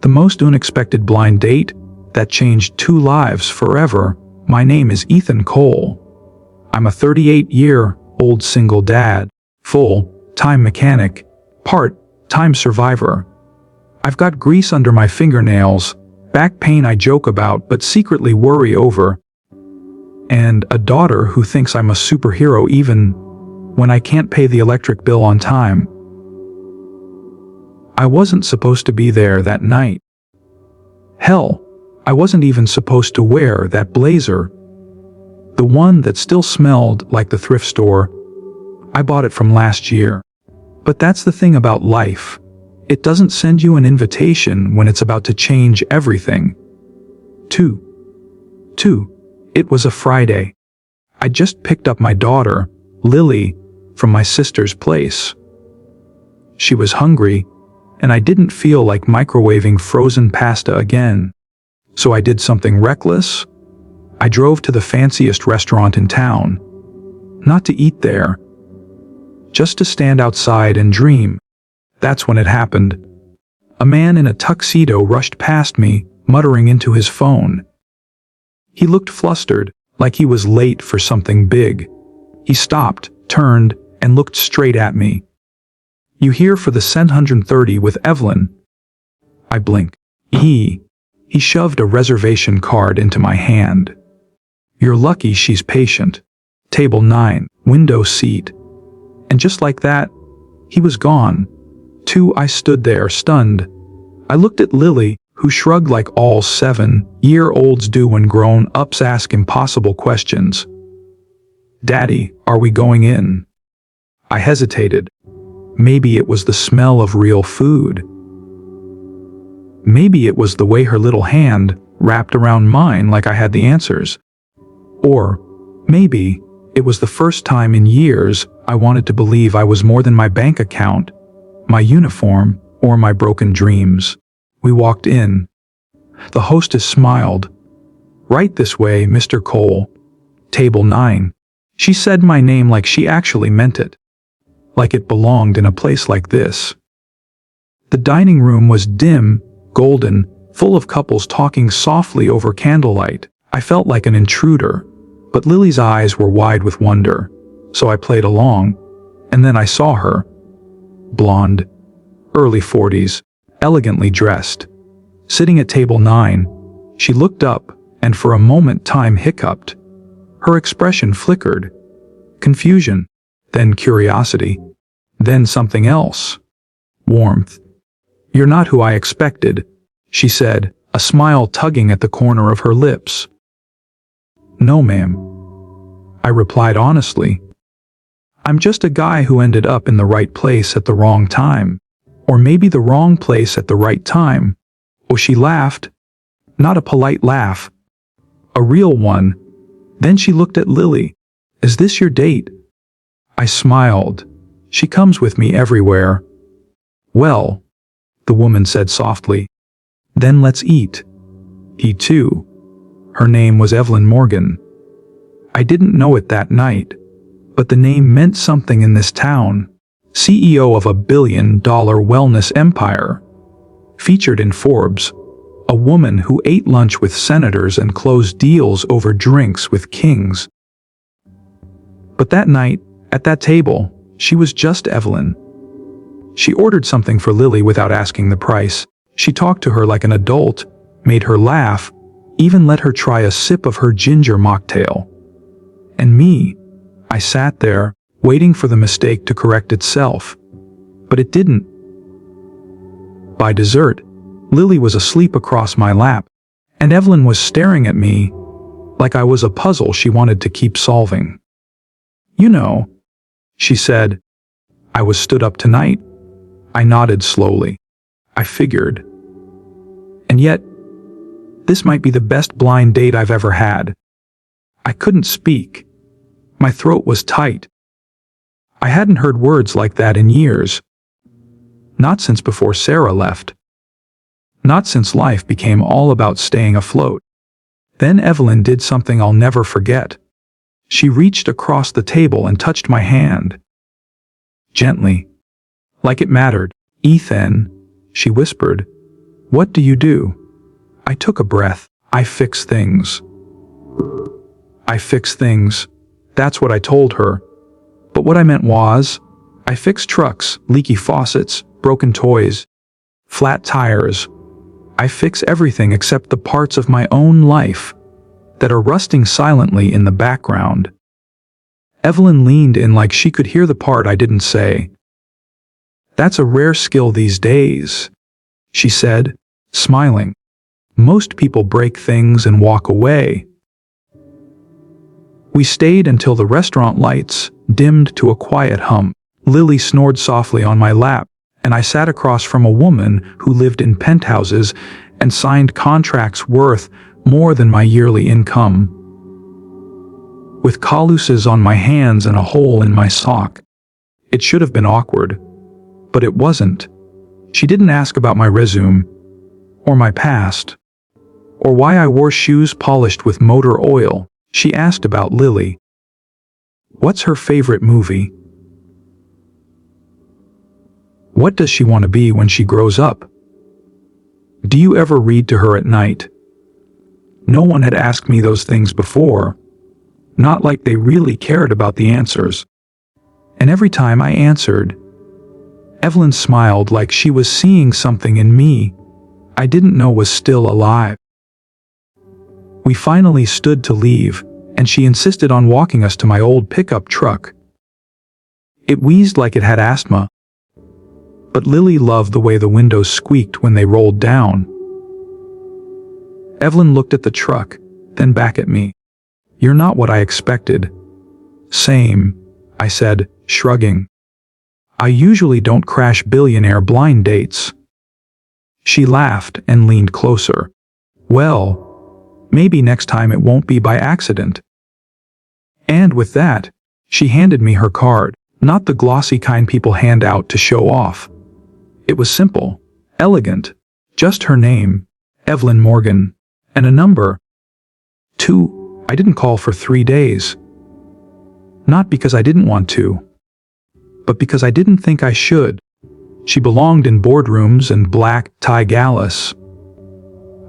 The most unexpected blind date that changed 2 lives forever. My name is Ethan Cole. I'm a 38-year-old single dad, full-time mechanic, part-time survivor. I've got grease under my fingernails, back pain I joke about but secretly worry over, and a daughter who thinks I'm a superhero even when I can't pay the electric bill on time. I wasn't supposed to be there that night. Hell, I wasn't even supposed to wear that blazer. The one that still smelled like the thrift store. I bought it from last year. But that's the thing about life. It doesn't send you an invitation when it's about to change everything. 2. It was a Friday. I just picked up my daughter, Lily, from my sister's place. She was hungry, and I didn't feel like microwaving frozen pasta again. So I did something reckless. I drove to the fanciest restaurant in town. Not to eat there. Just to stand outside and dream. That's when it happened. A man in a tuxedo rushed past me, muttering into his phone. He looked flustered, like he was late for something big. He stopped, turned, and looked straight at me. "You here for the 130 with Evelyn?" I blinked. He shoved a reservation card into my hand. "You're lucky she's patient. Table 9, window seat." And just like that, he was gone. I stood there, stunned. I looked at Lily, who shrugged like all 7-year-olds do when grown-ups ask impossible questions. "Daddy, are we going in?" I hesitated. Maybe it was the smell of real food. Maybe it was the way her little hand wrapped around mine like I had the answers. Or maybe it was the first time in years I wanted to believe I was more than my bank account, my uniform, or my broken dreams. We walked in. The hostess smiled. "Right this way, Mr. Cole. Table 9. She said my name like she actually meant it. Like it belonged in a place like this. The dining room was dim, golden, full of couples talking softly over candlelight. I felt like an intruder, but Lily's eyes were wide with wonder, so I played along, and then I saw her. Blonde, early 40s, elegantly dressed. Sitting at table 9, she looked up, and for a moment time hiccuped. Her expression flickered. Confusion, then curiosity, then something else. Warmth. "You're not who I expected," she said, a smile tugging at the corner of her lips. "No, ma'am," I replied honestly. "I'm just a guy who ended up in the right place at the wrong time. Or maybe the wrong place at the right time." Oh, she laughed. Not a polite laugh. A real one. Then she looked at Lily. "Is this your date?" I smiled. "She comes with me everywhere." "Well," the woman said softly, "then let's eat." He too. Her name was Evelyn Morgan. I didn't know it that night, but the name meant something in this town. CEO of a billion-dollar wellness empire. Featured in Forbes. A woman who ate lunch with senators and closed deals over drinks with kings. But that night, at that table, she was just Evelyn. She ordered something for Lily without asking the price. She talked to her like an adult, made her laugh, even let her try a sip of her ginger mocktail. And me, I sat there, waiting for the mistake to correct itself. But it didn't. By dessert, Lily was asleep across my lap, and Evelyn was staring at me like I was a puzzle she wanted to keep solving. "You know," she said. "I was stood up tonight." I nodded slowly. I figured. And yet, this might be the best blind date I've ever had. I couldn't speak. My throat was tight. I hadn't heard words like that in years. Not since before Sarah left. Not since life became all about staying afloat. Then Evelyn did something I'll never forget. She reached across the table and touched my hand. Gently. Like it mattered. "Ethan," she whispered, What do you do? I took a breath. I fix things. I fix things. That's what I told her. But what I meant was, I fix trucks, leaky faucets, broken toys, flat tires. I fix everything except the parts of my own life that are rusting silently in the background. Evelyn leaned in like she could hear the part I didn't say. That's a rare skill these days, she said, smiling. Most people break things and walk away. We stayed until the restaurant lights dimmed to a quiet hum. Lily snored softly on my lap, and I sat across from a woman who lived in penthouses and signed contracts worth more than my yearly income. With calluses on my hands and a hole in my sock. It should have been awkward, but it wasn't. She didn't ask about my resume, or my past, or why I wore shoes polished with motor oil. She asked about Lily. What's her favorite movie? What does she want to be when she grows up? Do you ever read to her at night? No one had asked me those things before. Not like they really cared about the answers. And every time I answered, Evelyn smiled like she was seeing something in me I didn't know was still alive. We finally stood to leave, and she insisted on walking us to my old pickup truck. It wheezed like it had asthma, but Lily loved the way the windows squeaked when they rolled down. Evelyn looked at the truck, then back at me. You're not what I expected. Same, I said, shrugging. I usually don't crash billionaire blind dates. She laughed and leaned closer. Well, maybe next time it won't be by accident. And with that, she handed me her card, not the glossy kind people hand out to show off. It was simple, elegant, just her name, Evelyn Morgan, and a number. 2. I didn't call for 3 days. Not because I didn't want to, but because I didn't think I should. She belonged in boardrooms and black tie galas.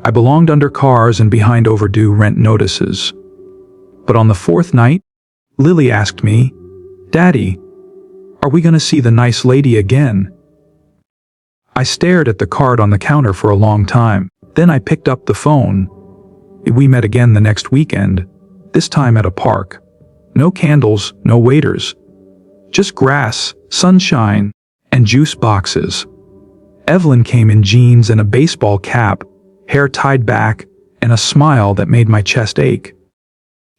I belonged under cars and behind overdue rent notices. But on the 4th night, Lily asked me, Daddy, are we going to see the nice lady again? I stared at the card on the counter for a long time. Then I picked up the phone. We met again the next weekend, this time at a park. No candles, no waiters. Just grass, sunshine, and juice boxes. Evelyn came in jeans and a baseball cap, hair tied back, and a smile that made my chest ache.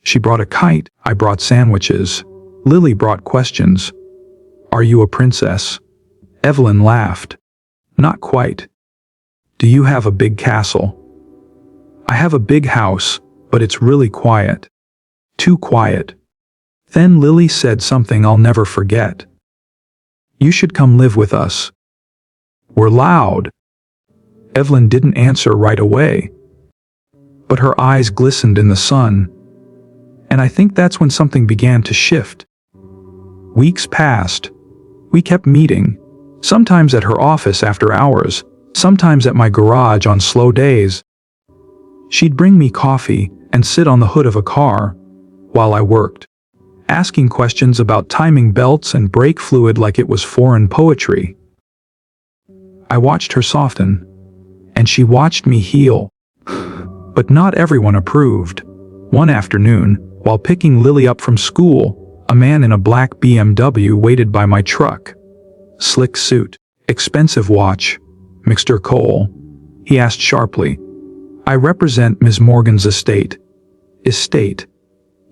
She brought a kite, I brought sandwiches. Lily brought questions. Are you a princess? Evelyn laughed. Not quite. Do you have a big castle? I have a big house, but it's really quiet. Too quiet. Then Lily said something I'll never forget. You should come live with us. We're loud. Evelyn didn't answer right away, but her eyes glistened in the sun, and I think that's when something began to shift. Weeks passed. We kept meeting, sometimes at her office after hours, sometimes at my garage on slow days. She'd bring me coffee and sit on the hood of a car while I worked, asking questions about timing belts and brake fluid like it was foreign poetry. I watched her soften, and she watched me heal. But not everyone approved. One afternoon, while picking Lily up from school, a man in a black BMW waited by my truck. Slick suit, expensive watch, Mr. Cole. He asked sharply, I represent Ms. Morgan's estate. Estate.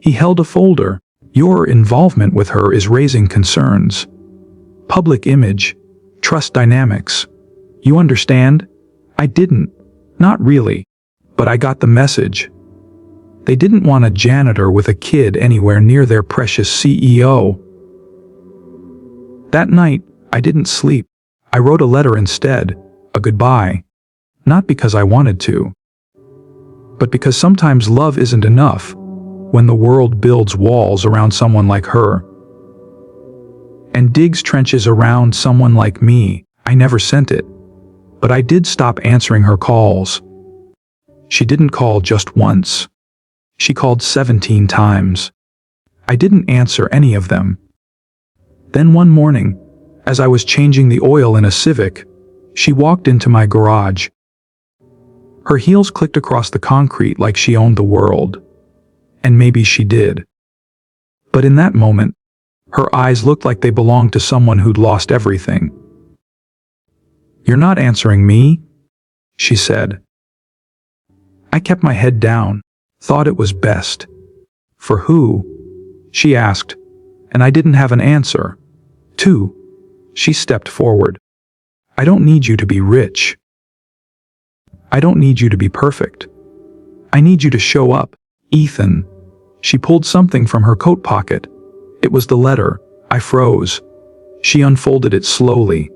He held a folder. Your involvement with her is raising concerns. Public image, trust dynamics. You understand? I didn't. Not really. But I got the message. They didn't want a janitor with a kid anywhere near their precious CEO. That night, I didn't sleep. I wrote a letter instead, a goodbye. Not because I wanted to, but because sometimes love isn't enough when the world builds walls around someone like her and digs trenches around someone like me. I never sent it, but I did stop answering her calls. She didn't call just once. She called 17 times. I didn't answer any of them. Then one morning, as I was changing the oil in a Civic, she walked into my garage. Her heels clicked across the concrete like she owned the world. And maybe she did. But in that moment, her eyes looked like they belonged to someone who'd lost everything. "You're not answering me," she said. I kept my head down, thought it was best. "For who?" she asked, and I didn't have an answer. "Two." She stepped forward. "I don't need you to be rich. I don't need you to be perfect. I need you to show up, Ethan." She pulled something from her coat pocket. It was the letter. I froze. She unfolded it slowly.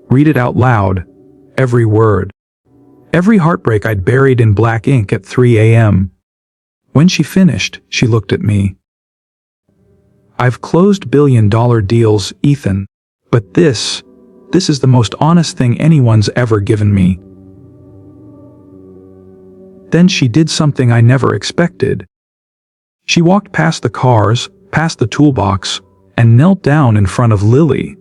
Read it out loud. Every word. Every heartbreak I'd buried in black ink at 3 a.m. When she finished, she looked at me. "I've closed billion-dollar deals, Ethan, but this is the most honest thing anyone's ever given me." Then she did something I never expected. She walked past the cars, past the toolbox, and knelt down in front of Lily,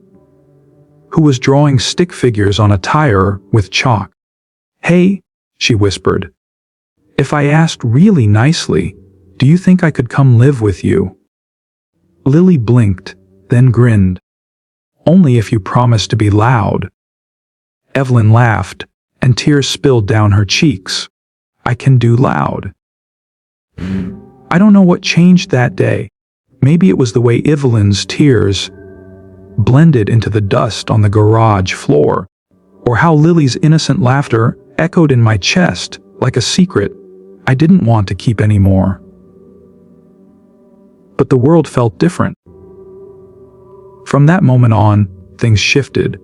who was drawing stick figures on a tire with chalk. "Hey," she whispered, "if I asked really nicely, do you think I could come live with you?" Lily blinked, then grinned. "Only if you promise to be loud." Evelyn laughed, and tears spilled down her cheeks. "I can do loud." I don't know what changed that day. Maybe it was the way Evelyn's tears blended into the dust on the garage floor, or how Lily's innocent laughter echoed in my chest like a secret I didn't want to keep anymore. But the world felt different. From that moment on, things shifted.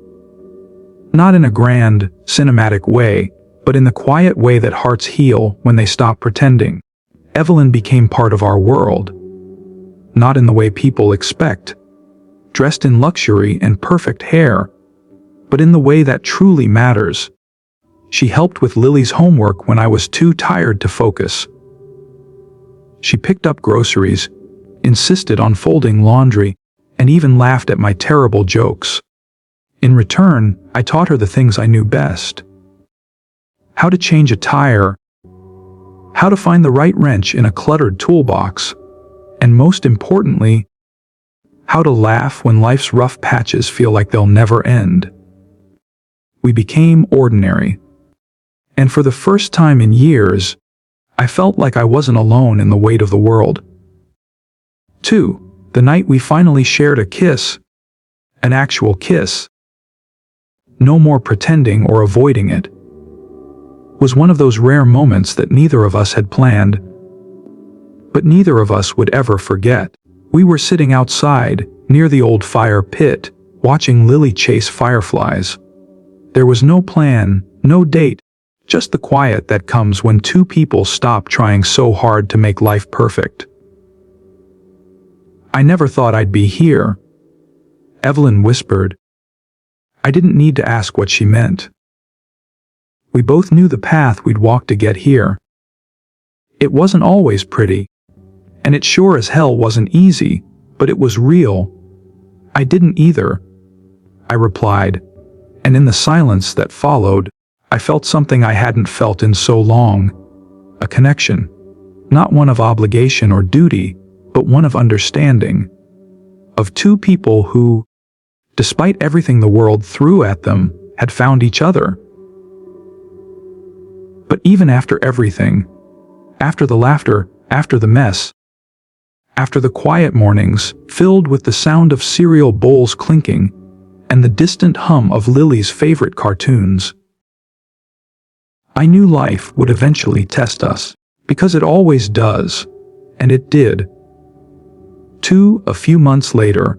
Not in a grand, cinematic way, but in the quiet way that hearts heal when they stop pretending. Evelyn became part of our world. Not in the way people expect, dressed in luxury and perfect hair, but in the way that truly matters. She helped with Lily's homework when I was too tired to focus. She picked up groceries, insisted on folding laundry, and even laughed at my terrible jokes. In return, I taught her the things I knew best. How to change a tire, how to find the right wrench in a cluttered toolbox, and most importantly, how to laugh when life's rough patches feel like they'll never end. We became ordinary. And for the first time in years, I felt like I wasn't alone in the weight of the world. 2. The night we finally shared a kiss. An actual kiss. No more pretending or avoiding it. Was one of those rare moments that neither of us had planned. But neither of us would ever forget. We were sitting outside, near the old fire pit, watching Lily chase fireflies. There was no plan, no date, just the quiet that comes when two people stop trying so hard to make life perfect. "I never thought I'd be here," Evelyn whispered. I didn't need to ask what she meant. We both knew the path we'd walk to get here. It wasn't always pretty, and it sure as hell wasn't easy, but it was real. "I didn't either," I replied, and in the silence that followed, I felt something I hadn't felt in so long. A connection. Not one of obligation or duty, but one of understanding. Of two people who, despite everything the world threw at them, had found each other. But even after everything, after the laughter, after the mess, after the quiet mornings filled with the sound of cereal bowls clinking and the distant hum of Lily's favorite cartoons, I knew life would eventually test us, because it always does, and it did. A few months later,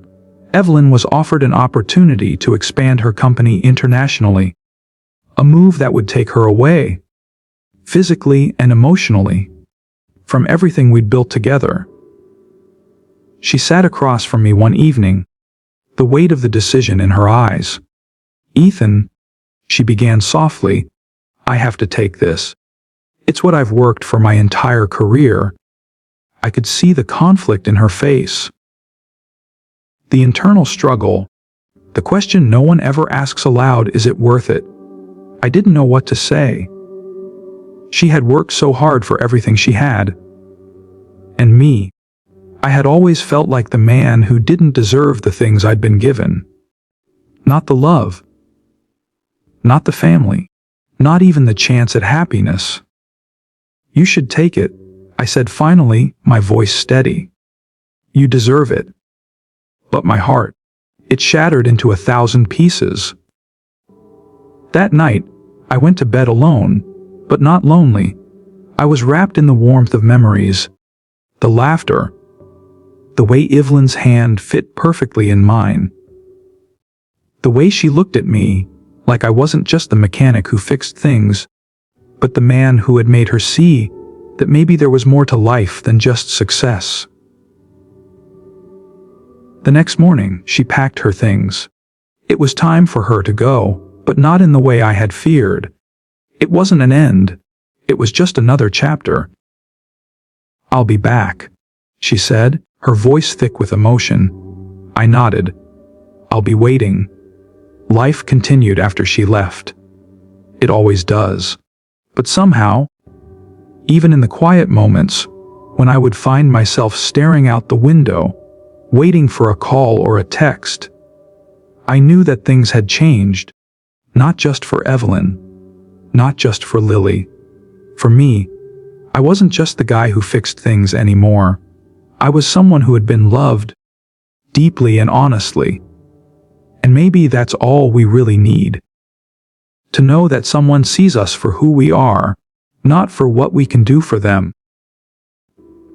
Evelyn was offered an opportunity to expand her company internationally, a move that would take her away, physically and emotionally, from everything we'd built together. She sat across from me one evening, the weight of the decision in her eyes. "Ethan," She began softly, "I have to take this. It's what I've worked for my entire career." I could see the conflict in her face. The internal struggle. The question no one ever asks aloud, is it worth it? I didn't know what to say. She had worked so hard for everything she had. And me, I had always felt like the man who didn't deserve the things I'd been given. Not the love. Not the family. Not even the chance at happiness. "You should take it," I said finally, my voice steady. "You deserve it." But my heart, it shattered into 1,000 pieces. That night, I went to bed alone, but not lonely. I was wrapped in the warmth of memories. The laughter. The way Evelyn's hand fit perfectly in mine. The way she looked at me, like I wasn't just the mechanic who fixed things, but the man who had made her see that maybe there was more to life than just success. The next morning, she packed her things. It was time for her to go, but not in the way I had feared. It wasn't an end. It was just another chapter. "I'll be back," she said, her voice thick with emotion. I nodded. "I'll be waiting." Life continued after she left. It always does. But somehow, even in the quiet moments, when I would find myself staring out the window, waiting for a call or a text, I knew that things had changed. Not just for Evelyn. Not just for Lily. For me, I wasn't just the guy who fixed things anymore. I was someone who had been loved, deeply and honestly. And maybe that's all we really need. To know that someone sees us for who we are, not for what we can do for them.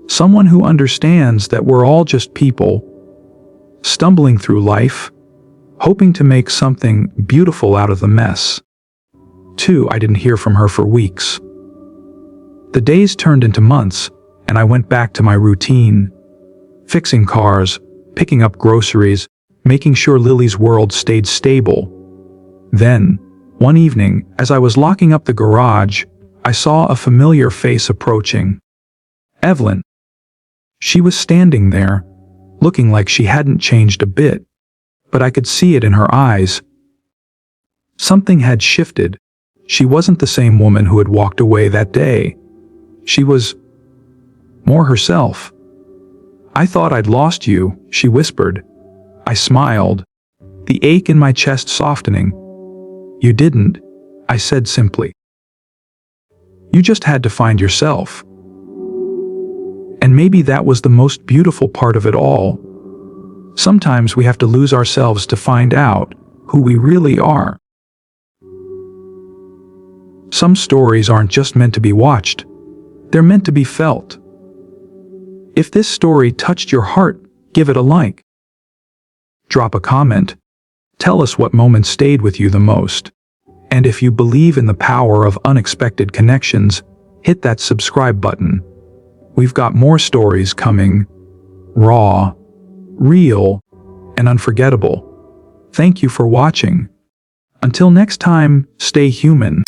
Someone who understands that we're all just people, stumbling through life, hoping to make something beautiful out of the mess. I didn't hear from her for weeks. The days turned into months, and I went back to my routine. Fixing cars, picking up groceries, making sure Lily's world stayed stable. Then, one evening, as I was locking up the garage, I saw a familiar face approaching. Evelyn. She was standing there, looking like she hadn't changed a bit, but I could see it in her eyes. Something had shifted. She wasn't the same woman who had walked away that day. She was more herself. "I thought I'd lost you," she whispered. I smiled, the ache in my chest softening. "You didn't," I said simply. "You just had to find yourself." And maybe that was the most beautiful part of it all. Sometimes we have to lose ourselves to find out who we really are. Some stories aren't just meant to be watched, they're meant to be felt. If this story touched your heart, give it a like. Drop a comment. Tell us what moment stayed with you the most. And if you believe in the power of unexpected connections, hit that subscribe button. We've got more stories coming. Raw, real, and unforgettable. Thank you for watching. Until next time, stay human.